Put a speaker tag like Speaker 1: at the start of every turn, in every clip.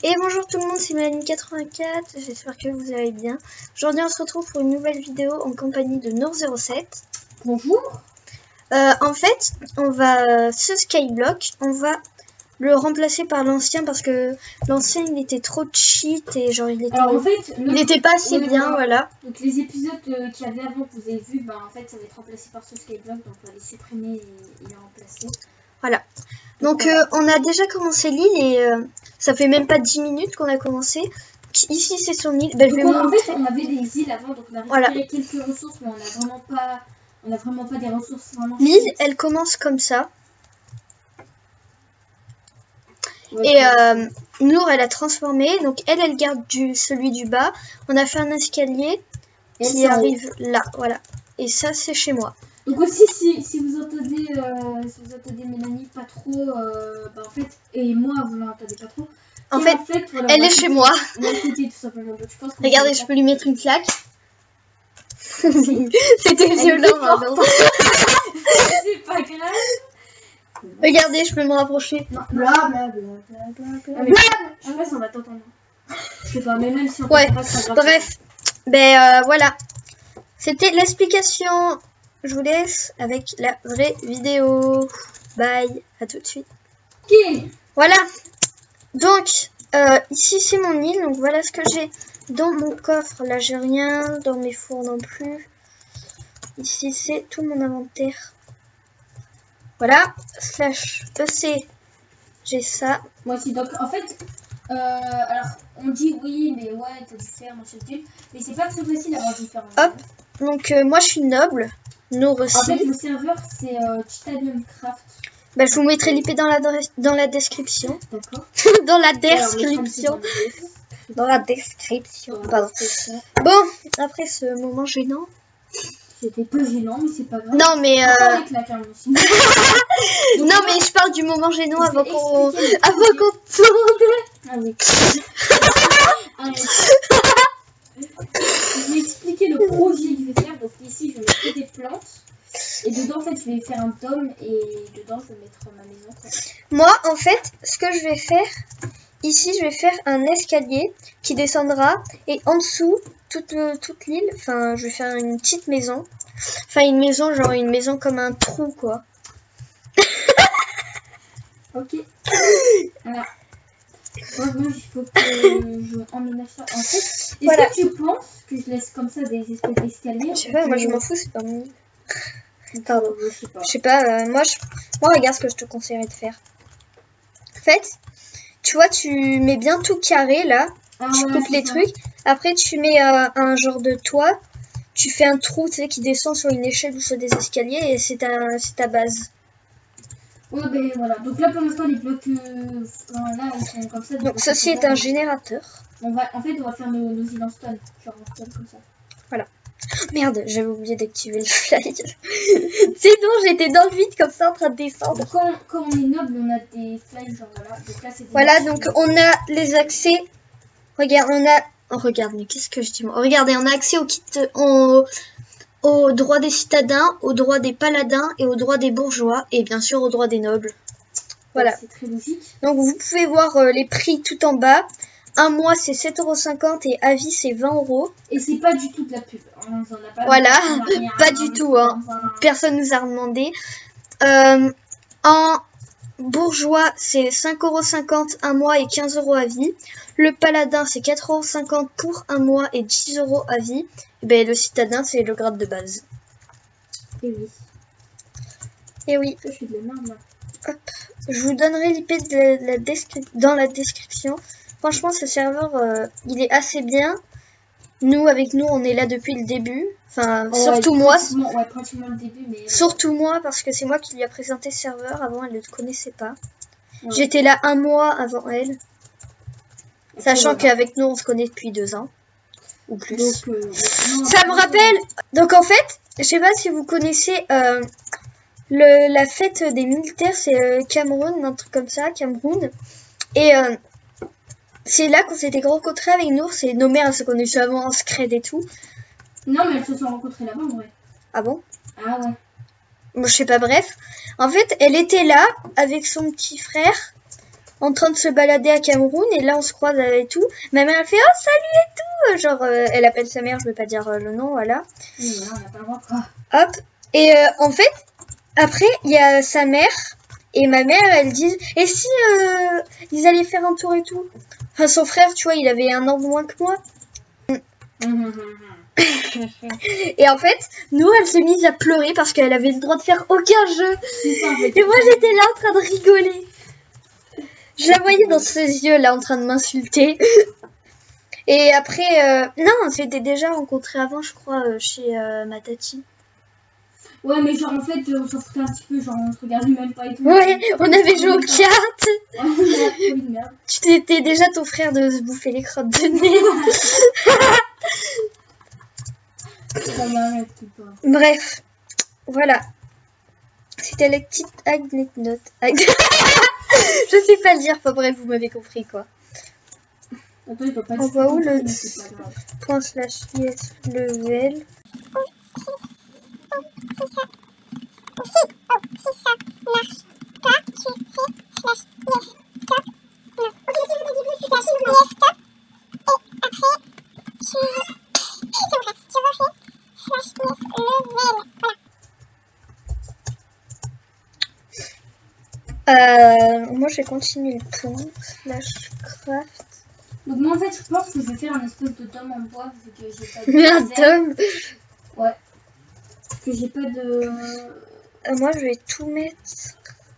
Speaker 1: Et bonjour tout le monde, c'est Mélanie84, j'espère que vous allez bien. Aujourd'hui on se retrouve pour une nouvelle vidéo en compagnie de Nour07.
Speaker 2: Bonjour.
Speaker 1: En fait, on va ce skyblock, on va le remplacer par l'ancien parce que l'ancien il était trop cheat et genre il était,
Speaker 2: Alors en fait,
Speaker 1: il était pas assez bien, voilà.
Speaker 2: Donc les épisodes qu'il y avait avant que vous avez vu, ben en fait ça va être remplacé par ce skyblock, donc on va les supprimer et les remplacer.
Speaker 1: Voilà. Donc on a déjà commencé l'île et ça fait même pas 10 minutes qu'on a commencé. Ici c'est son île. Ben, je vais
Speaker 2: en fait on avait des îles avant, donc on a récupéré
Speaker 1: voilà.
Speaker 2: quelques ressources, mais on n'a vraiment pas des ressources vraiment.
Speaker 1: L'île elle commence comme ça.
Speaker 2: Ouais,
Speaker 1: et Nour elle a transformé, donc elle garde celui du bas. On a fait un escalier qui arrive là, voilà. Et ça c'est chez moi.
Speaker 2: Donc aussi si vous entendez Mélanie pas trop, bah en fait, et moi vous l'entendez pas trop.
Speaker 1: En fait voilà, elle est chez moi.
Speaker 2: On a écouté tout simplement. Donc, je pense que
Speaker 1: regardez, je peux lui mettre une claque. C'était violent.
Speaker 2: C'est pas grave.
Speaker 1: Regardez, je peux me rapprocher.
Speaker 2: Blablabla. En vrai, on va t'entendre. Je sais pas, mais même si on
Speaker 1: ouais,
Speaker 2: pas, ça
Speaker 1: bref. Ben voilà. C'était l'explication. Je vous laisse avec la vraie vidéo. Bye, à tout de suite.
Speaker 2: Ok.
Speaker 1: Voilà. Donc, ici c'est mon île. Donc voilà ce que j'ai dans mon coffre. Là, j'ai rien. Dans mes fours non plus. Ici, c'est tout mon inventaire. Voilà. Slash EC. J'ai ça.
Speaker 2: Moi aussi. Donc, en fait, alors, on dit oui, mais ouais, t'as dû faire, machin truc. Mais c'est pas très facile d'avoir différent.
Speaker 1: Hop. Donc, moi, je suis noble. Nour aussi.
Speaker 2: En fait, le serveur, c'est Titanium Craft.
Speaker 1: Bah, je vous mettrai l'IP dans la description.
Speaker 2: D'accord.
Speaker 1: Dans la description. Dans la description. Pardon. Bon, après ce moment gênant.
Speaker 2: C'était peu gênant, mais c'est pas grave.
Speaker 1: Non, mais
Speaker 2: non,
Speaker 1: mais je parle du moment gênant avant qu'on tourne.
Speaker 2: Ah oui. Je vais expliquer le projet que je vais faire. Donc ici, je vais mettre des plantes. Et dedans, en fait, je vais faire un dôme. Et dedans, je vais mettre ma maison. Quoi.
Speaker 1: Moi, en fait, ce que je vais faire, ici, je vais faire un escalier qui descendra. Et en dessous, toute l'île, enfin, je vais faire une petite maison. Enfin, une maison, genre une maison comme un trou, quoi.
Speaker 2: Ok. Alors, moi, il faut que je emménage ça. En fait, est-ce que tu penses que je laisse comme ça des espèces d'escaliers?
Speaker 1: Je sais pas, moi je m'en fous, c'est pas mon île. Pardon. Je sais pas, moi regarde ce que je te conseillerais de faire. En fait, tu vois, tu mets bien tout carré là. Tu coupes les trucs. Après, tu mets un genre de toit. Tu fais un trou, tu sais, qui descend sur une échelle ou sur des escaliers et c'est ta base.
Speaker 2: Ouais, ben voilà. Donc là, pour l'instant, les blocs là, ils sont comme ça.
Speaker 1: Donc ceci est un générateur.
Speaker 2: En fait, on va faire nos îles en stone. Genre en stone comme ça.
Speaker 1: Voilà. Merde, j'avais oublié d'activer le fly. Sinon, j'étais dans le vide comme ça en train de descendre.
Speaker 2: Quand on est noble, on a des fly, genre voilà. Donc là,
Speaker 1: voilà, donc on a les accès. Regarde, regarde, mais qu'est-ce que je dis moi? Regardez, on a accès au kit, aux droits des citadins, aux droits des paladins et aux droits des bourgeois et bien sûr aux droits des nobles. Voilà.
Speaker 2: C'est très logique.
Speaker 1: Donc vous pouvez voir les prix tout en bas. Un mois c'est 7,50 € et à vie c'est 20 €.
Speaker 2: Et c'est pas du tout de la pub. On en a pas
Speaker 1: voilà, pas du tout. Hein. Personne nous a demandé. En bourgeois c'est 5,50 € un mois et 15 € à vie. Le paladin c'est 4,50 € pour un mois et 10 € à vie. Et ben, le citadin c'est le grade de base.
Speaker 2: Et oui.
Speaker 1: Et oui.
Speaker 2: Je suis de la merde, là.
Speaker 1: Hop. Je vous donnerai l'IP dans la description. Franchement ce serveur il est assez bien. Avec nous on est là depuis le début. Enfin surtout moi.
Speaker 2: Ouais, pratiquement le début. Mais
Speaker 1: surtout moi parce que c'est moi qui lui a présenté ce serveur. Avant elle ne le connaissait pas. Ouais. J'étais là un mois avant elle. Sachant qu'avec nous on se connaît depuis 2 ans. Ou plus. Donc, ça me rappelle. Donc en fait, je sais pas si vous connaissez la fête des militaires, c'est Cameroun, un truc comme ça, Cameroun. Et c'est là qu'on s'était rencontrés avec Nour. C'est nos mères, elles se connaissaient avant en scred et tout.
Speaker 2: Non, mais elles se sont rencontrées là-bas, en vrai.
Speaker 1: Ah bon?
Speaker 2: Ah ouais.
Speaker 1: Bon, je sais pas, bref. En fait, elle était là avec son petit frère. en train de se balader à Cameroun et là on se croise et tout. Ma mère elle fait oh salut et tout, genre elle appelle sa mère, je vais pas dire le nom, voilà.
Speaker 2: Oui, voilà, on n'a pas le droit quoi.
Speaker 1: Hop, et en fait après il y a sa mère et ma mère elle dit et si ils allaient faire un tour et tout. Enfin son frère tu vois il avait 1 an de moins que moi. Et en fait, nous, elle s'est mise à pleurer parce qu'elle avait le droit de faire aucun jeu. Et moi, j'étais là en train de rigoler. Je la voyais dans ses yeux, là, en train de m'insulter. Et après, non, c'était déjà rencontré avant, je crois, chez ma tati.
Speaker 2: Ouais, mais genre, en fait, on s'en foutait un petit peu, genre, on se regardait même pas et tout.
Speaker 1: Ouais, on avait joué aux cartes.
Speaker 2: Ouais,
Speaker 1: tu t'étais déjà ton frère de se bouffer les crottes de nez. Bref, voilà. C'était la petite anecdote. Je sais pas le dire, pas bref, vous m'avez compris quoi.
Speaker 2: Attends, il peut pas
Speaker 1: on voit où le
Speaker 2: point
Speaker 1: slash yes level. Moi je vais continuer le pont slash craft.
Speaker 2: Donc moi en fait je pense que je vais faire un espèce de tome en bois vu que j'ai pas de
Speaker 1: un tome.
Speaker 2: Ouais. Parce que j'ai pas de.
Speaker 1: Moi je vais tout mettre.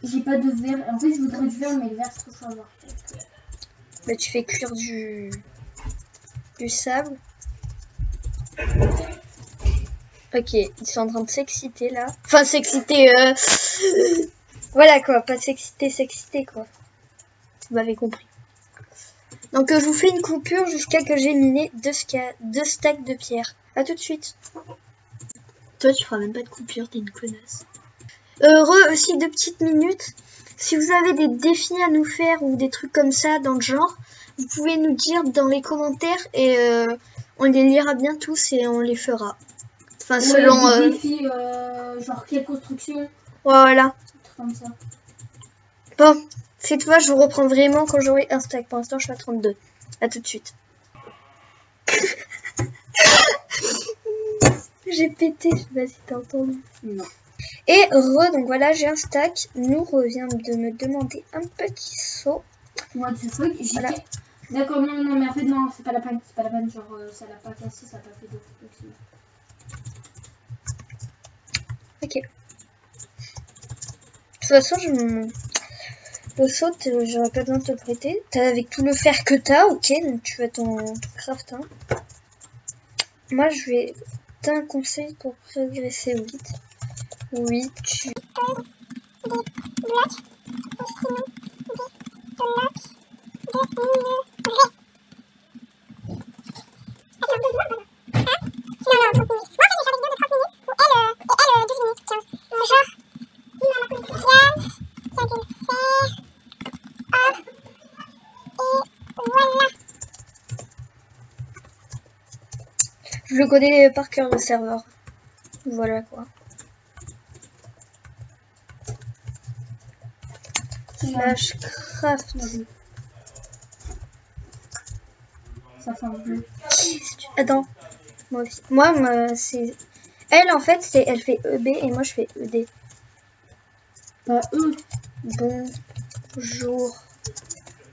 Speaker 2: J'ai pas de verre. En fait je voudrais du verre mais le verre c'est trop chaud à voir.
Speaker 1: Bah tu fais cuire du sable. Ok, ils sont en train de s'exciter là. Enfin s'exciter voilà quoi, pas s'exciter quoi. Vous m'avez compris. Donc je vous fais une coupure jusqu'à que j'ai miné 2 stacks de pierre. A tout de suite. Toi tu feras même pas de coupure, t'es une connasse. Aussi 2 petites minutes. Si vous avez des défis à nous faire ou des trucs comme ça dans le genre, vous pouvez nous dire dans les commentaires et on les lira bien tous et on les fera. Enfin selon...
Speaker 2: Des défis genre quelle construction.
Speaker 1: Voilà.
Speaker 2: Comme ça.
Speaker 1: Bon, cette fois je vous reprends vraiment quand j'aurai un stack. Pour l'instant je suis à 32. A tout de suite. J'ai pété, je sais pas si t'as entendu.
Speaker 2: Non.
Speaker 1: Et donc voilà, j'ai un stack. Nous revient de me demander un petit saut.
Speaker 2: Moi, du truc, voilà. D'accord, non, mais en fait, non, c'est pas la peine, genre, ça l'a pas cassé, ça n'a pas fait de trucs.
Speaker 1: Ok. De toute façon, le saut, j'aurais pas besoin de te le prêter. T'as avec tout le fer que t'as, ok, donc tu as ton craft. Hein. Moi, je vais... T'as un conseil pour progresser vite. Oui, tu... des blocs, ou sinon des blocs de minerai. Attends, 2 minutes, hein? Non, 30 minutes. Moi, en fait, j'ai une vidéo de 30 minutes, ou elle 12 minutes, 15. Genre, diamant, virgule fer, or, et voilà. Je le connais par cœur, le serveur. Voilà, quoi. Slash craft.
Speaker 2: Ça fait un bleu.
Speaker 1: Attends. Moi aussi. Moi, c'est... Elle, en fait, elle fait EB et moi, je fais ED.
Speaker 2: Pas E.
Speaker 1: Bonjour.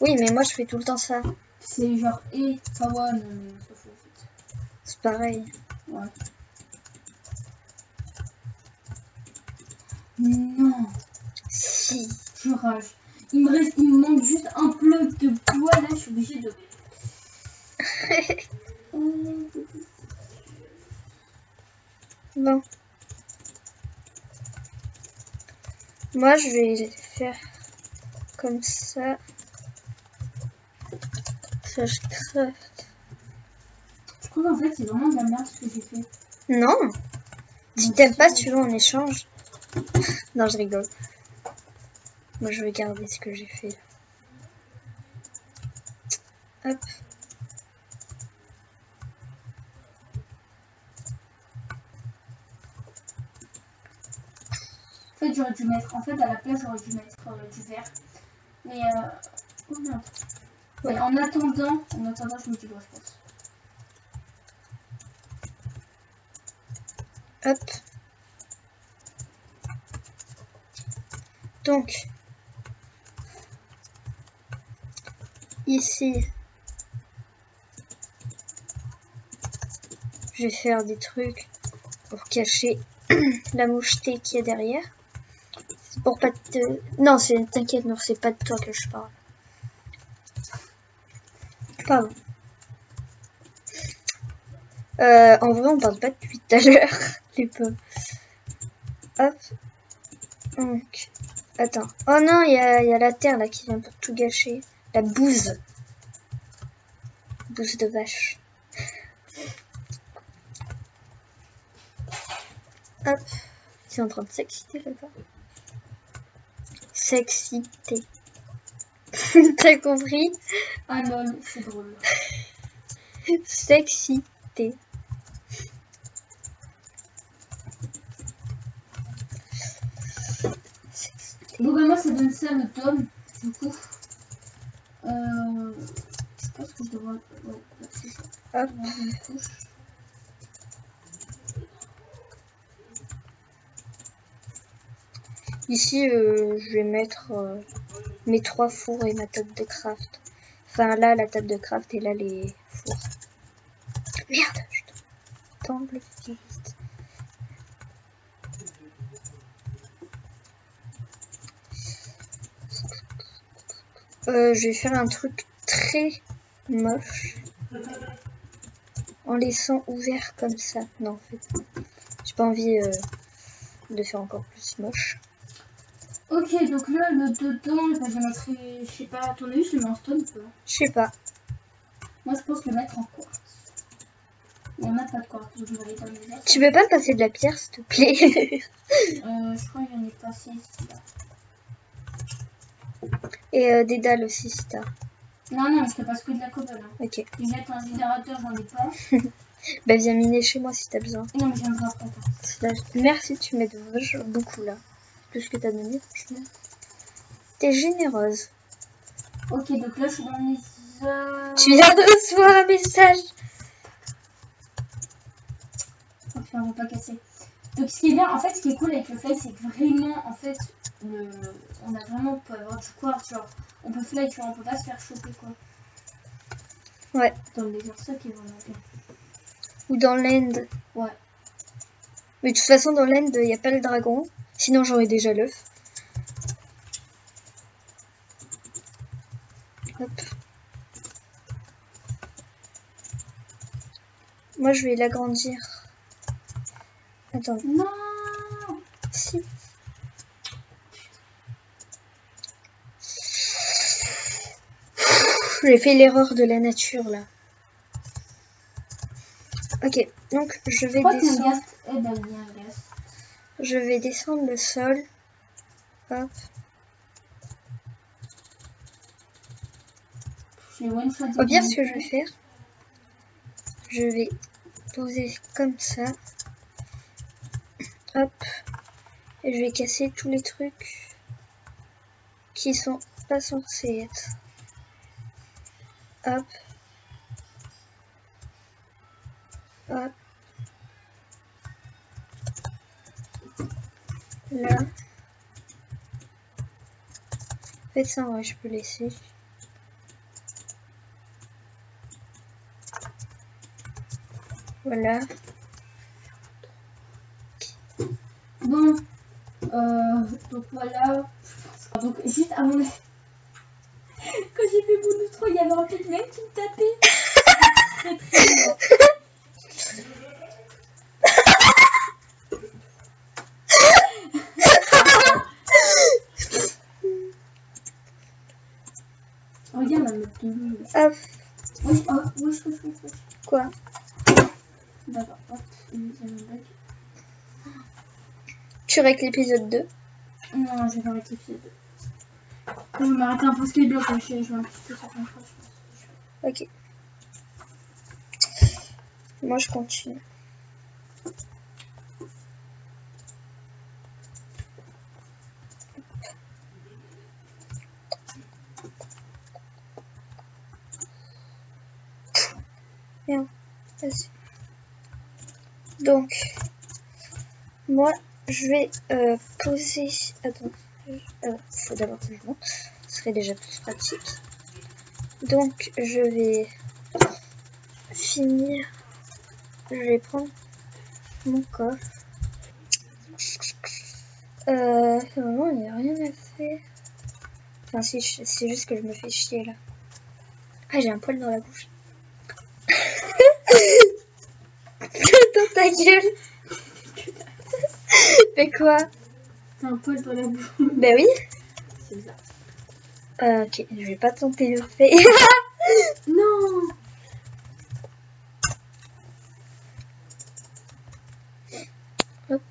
Speaker 1: Oui, mais moi, je fais tout le temps ça.
Speaker 2: C'est genre E, pas one, mais ça fait en fait.
Speaker 1: C'est pareil.
Speaker 2: Ouais. Non.
Speaker 1: Si.
Speaker 2: Je rage. Il me manque juste un bloc de bois là, je suis obligée de...
Speaker 1: Bon. Moi, je vais faire comme ça. Ça, je craft.
Speaker 2: Je trouve en fait, c'est vraiment de la merde ce que j'ai fait.
Speaker 1: Non. Si t'aimes pas, tu veux en échange. Non, je rigole. Moi, je vais garder ce que j'ai fait. Hop.
Speaker 2: En fait, j'aurais dû mettre, à la place, j'aurais dû mettre du vert. Mais Oh merde. Ouais, en attendant, je me dis, bon, je pense.
Speaker 1: Hop. Donc, ici, je vais faire des trucs pour cacher la moucheté qui est derrière. C'est pour pas te... Non, t'inquiète, non, c'est pas de toi que je parle. Pardon. En vrai, on parle pas depuis tout à l'heure, les pauvres. Hop. Donc, attends. Oh non, il y a la terre là qui vient pour tout gâcher. La bouse. Bouse de vache. Hop. Ils sont en train de s'exciter là-bas. S'exciter. T'as compris?
Speaker 2: Ah non, c'est drôle.
Speaker 1: S'exciter.
Speaker 2: Bon, bah, moi, ça donne ça le tome, du coup. Je pense que je devrais... Ouais, c'est ça.
Speaker 1: Hop.
Speaker 2: Une couche.
Speaker 1: Ici, je vais mettre mes 3 fours et ma table de craft. Enfin, là, la table de craft et là, les fours. Merde, je t'enlève vite. Je vais faire un truc très moche. En laissant ouvert comme ça. Non, en fait, j'ai pas envie de faire encore plus moche.
Speaker 2: Ok, donc là, le dedans, bah, je mettrai, je sais pas, à ton avis, je le mets en stone ou pas?
Speaker 1: Je sais pas.
Speaker 2: Moi, je pense le mettre en quartz. Il n'y en a pas de quartz, donc je vais aller dans les autres.
Speaker 1: Tu peux pas me passer de la pierre, s'il te plaît?
Speaker 2: Je crois qu'il y en a passé ici, là.
Speaker 1: Et des dalles aussi, si t'as.
Speaker 2: Non, je te passe que de la cobble, hein.
Speaker 1: Ok.
Speaker 2: Les mettre un générateur, j'en ai pas.
Speaker 1: Bah, viens miner chez moi si t'as besoin.
Speaker 2: Non, mais j'en ai pas.
Speaker 1: Merci, tu m'aides beaucoup là. Tout ce que t'as donné, franchement. T'es généreuse.
Speaker 2: Ok, donc là, je suis dans les...
Speaker 1: Tu viens de recevoir un message.
Speaker 2: Enfin, on va pas casser. Donc, ce qui est bien, en fait, ce qui est cool avec le fly, c'est que vraiment, en fait, on a vraiment pas avoir du quartz, genre, on peut fly, tu vois, on peut pas se faire choper, quoi.
Speaker 1: Ouais.
Speaker 2: Dans le laser, ça qui est vraiment bien.
Speaker 1: Ou dans l'end.
Speaker 2: Ouais.
Speaker 1: Mais de toute façon, dans l'end, il n'y a pas le dragon. Sinon, j'aurais déjà l'œuf. Hop. Moi, je vais l'agrandir. Attends.
Speaker 2: Non.
Speaker 1: Si. J'ai fait l'erreur de la nature, là. Ok, donc je vais descendre. Je vais descendre le sol. Hop. Au pire, ce que je vais faire, je vais poser comme ça. Hop. Et je vais casser tous les trucs qui sont pas censés être. Hop. Hop. Là. En fait, ça, ouais, je peux laisser. Voilà.
Speaker 2: Bon. Donc voilà. Donc, juste à mon... Quand j'ai fait mon outro, il y avait un pygmée qui me tapait. Très très bien. Regarde la meuf de lui.
Speaker 1: Hop.
Speaker 2: Oui, oui.
Speaker 1: Quoi?
Speaker 2: D'accord, hop.
Speaker 1: Tu règles l'épisode 2?
Speaker 2: Non, je vais arrêter l'épisode 2. Je vais m'arrêter un peu ce qui est bloqué. Je vais un petit peu ça comme ça.
Speaker 1: Ok. Moi, je continue. Merde. Vas-y. Donc, moi, je vais poser... Attends. Faut d'abord que je monte. Ce serait déjà plus pratique. Donc, je vais finir. Je vais prendre mon coffre. Vraiment, il n'y a rien à faire. Enfin, si, c'est juste que je me fais chier là. Ah, j'ai un poil dans la bouche. Dans ta gueule. Fais quoi?
Speaker 2: T'as un poil dans la bouche.
Speaker 1: Ben oui.
Speaker 2: C'est ça.
Speaker 1: Ok, je vais pas tenter le fait.
Speaker 2: Non.
Speaker 1: Hop.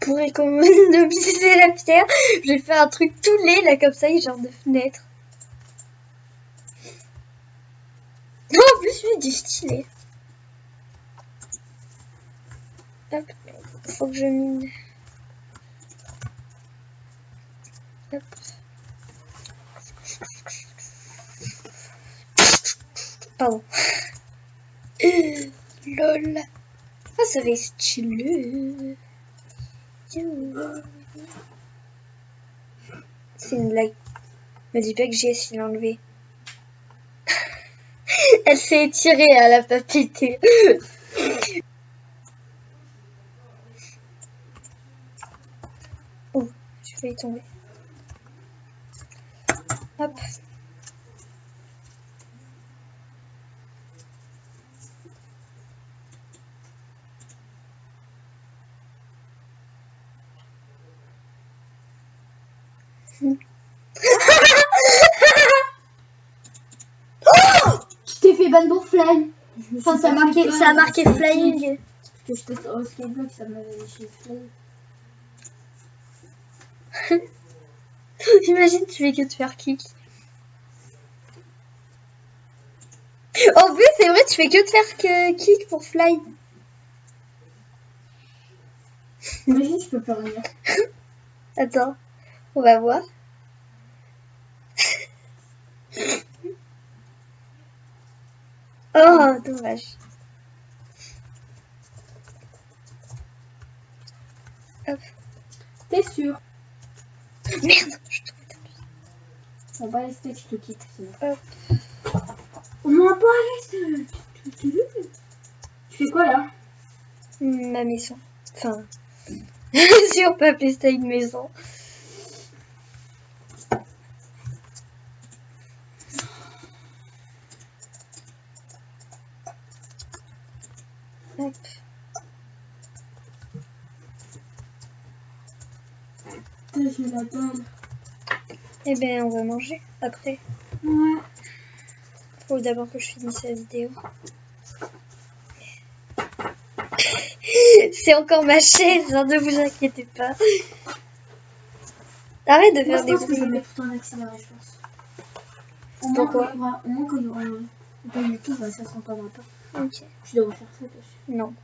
Speaker 1: Pour économiser la pierre, je vais faire un truc tout laid là comme ça, genre de fenêtre. Non, en plus lui du stylé. Hop, faut que je mine. Hop. Pardon. Lol. Ah, ça va être stylé. C'est une blague. Me dis pas que JS il l'a enlevé. Elle s'est étirée, elle a pas pété. Oh, je vais y tomber. Hop.
Speaker 2: Tu t'es fait ban pour fly.
Speaker 1: Enfin, ça a marqué flying.
Speaker 2: Parce que je t'ai au skateboard, ça m'avait léché fly.
Speaker 1: Imagine, tu fais que de faire kick. En plus, c'est vrai, tu fais que de faire kick pour fly.
Speaker 2: Imagine, je peux plus revenir.
Speaker 1: Attends, on va voir. Oh, dommage. Hop.
Speaker 2: T'es sûr?
Speaker 1: Merde, je te
Speaker 2: On va rester, je te quitte. Sinon.
Speaker 1: Hop.
Speaker 2: On m'en pas rester. Tu fais quoi là?
Speaker 1: Ma maison. Enfin, si on peut appeler ça une maison. Hop.
Speaker 2: J'ai la dalle.
Speaker 1: Eh ben, on va manger après.
Speaker 2: Ouais.
Speaker 1: Faut d'abord que je finisse la vidéo. C'est encore ma chaise, hein, ne vous inquiétez pas. Arrête de faire des
Speaker 2: Je pense que je vais
Speaker 1: bruits.
Speaker 2: mettre tout en accéléré, je pense.
Speaker 1: Pourquoi?
Speaker 2: Au moins quand il y aura pas YouTube, bah, ça s'entendra pas.
Speaker 1: Ok.
Speaker 2: Je devrais faire ça aussi.
Speaker 1: Non.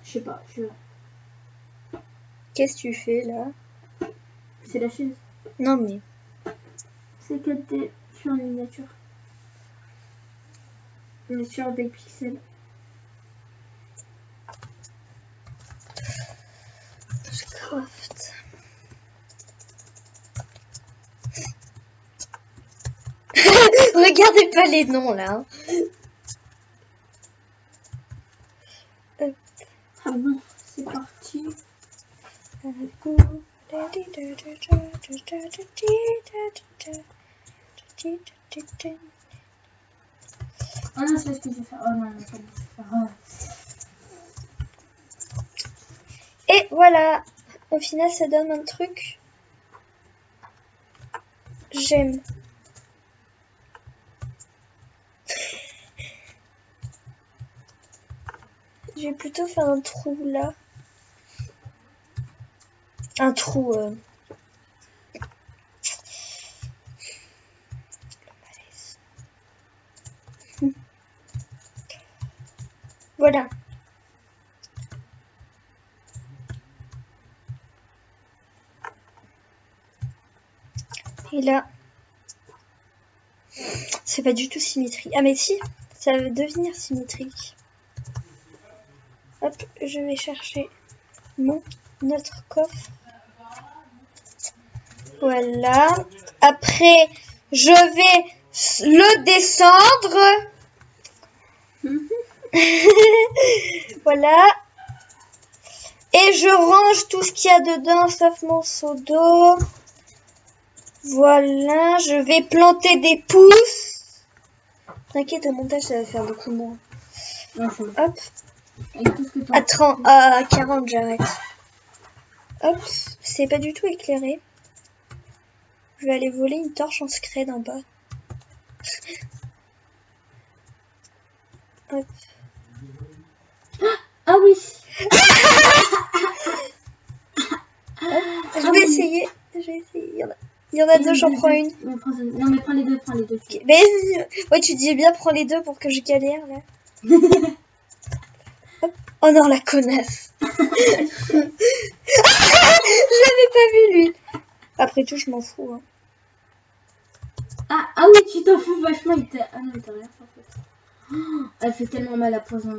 Speaker 2: Je sais pas,
Speaker 1: Qu'est-ce que tu fais là?
Speaker 2: c'est la chaise.
Speaker 1: Non mais.
Speaker 2: C'est 4D, je suis en miniature. Miniature des pixels.
Speaker 1: Je craft. Regardez pas les noms là. Hein.
Speaker 2: Ah bon, c'est parti. Ah non, c'est ce que je vais faire. Oh non, c'est ce que je vais faire.
Speaker 1: Et voilà. Au final, ça donne un truc. J'aime. Je vais plutôt faire un trou là. Un trou. Voilà. Et là, c'est pas du tout symétrie. Ah mais si, Ça va devenir symétrique. Hop, je vais chercher notre coffre. Voilà. Après, je vais le descendre. Voilà. Et je range tout ce qu'il y a dedans, sauf mon seau d'eau. Voilà. Je vais planter des pousses. T'inquiète, au montage, ça va faire beaucoup moins. Hop. À 40, j'arrête. Hop. C'est pas du tout éclairé. Je vais aller voler une torche en secret d'en bas. Hop.
Speaker 2: Ah oui.
Speaker 1: Je vais essayer. Il y en a deux, j'en prends une.
Speaker 2: Non mais prends les deux, Okay.
Speaker 1: Mais ouais, tu dis bien prends les deux pour que je galère là. Hop. Oh non, la connasse. Je l'avais pas vu lui. Après tout, je m'en fous. Hein.
Speaker 2: Ah oui, tu t'en fous vachement. Ah non, mais t'as rien fait en fait. Oh, elle fait tellement mal à poison.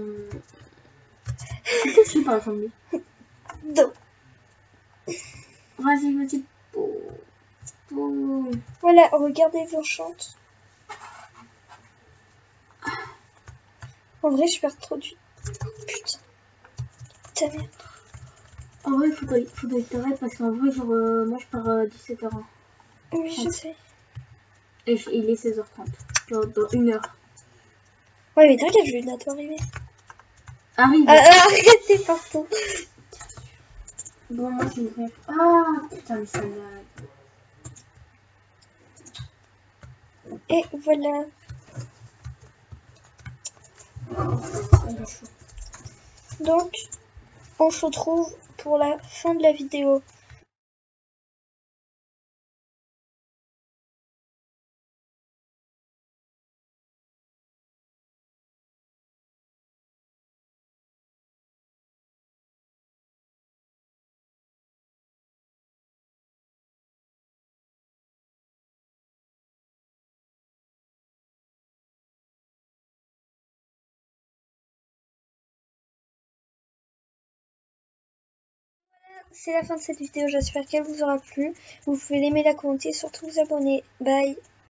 Speaker 2: Je suis pas en famille.
Speaker 1: Donc.
Speaker 2: Vas-y.
Speaker 1: Voilà, regardez vos chantes. En vrai, je perds trop du... Putain. Ta merde.
Speaker 2: En vrai, faudrait que t'arrêtes parce qu'en vrai, genre, moi je pars 17h.
Speaker 1: Oui, je sais.
Speaker 2: Et il est 16h30. Genre, dans 1 heure.
Speaker 1: Ouais, mais t'inquiète, je vais bientôt arriver.
Speaker 2: Arrive.
Speaker 1: Arrêtez partout.
Speaker 2: Bon, moi je vais... Ah, putain, mais ça là.
Speaker 1: Et voilà. Donc, on se retrouve pour la fin de la vidéo. C'est la fin de cette vidéo, j'espère qu'elle vous aura plu. Vous pouvez l'aimer, la commenter, surtout vous abonner. Bye.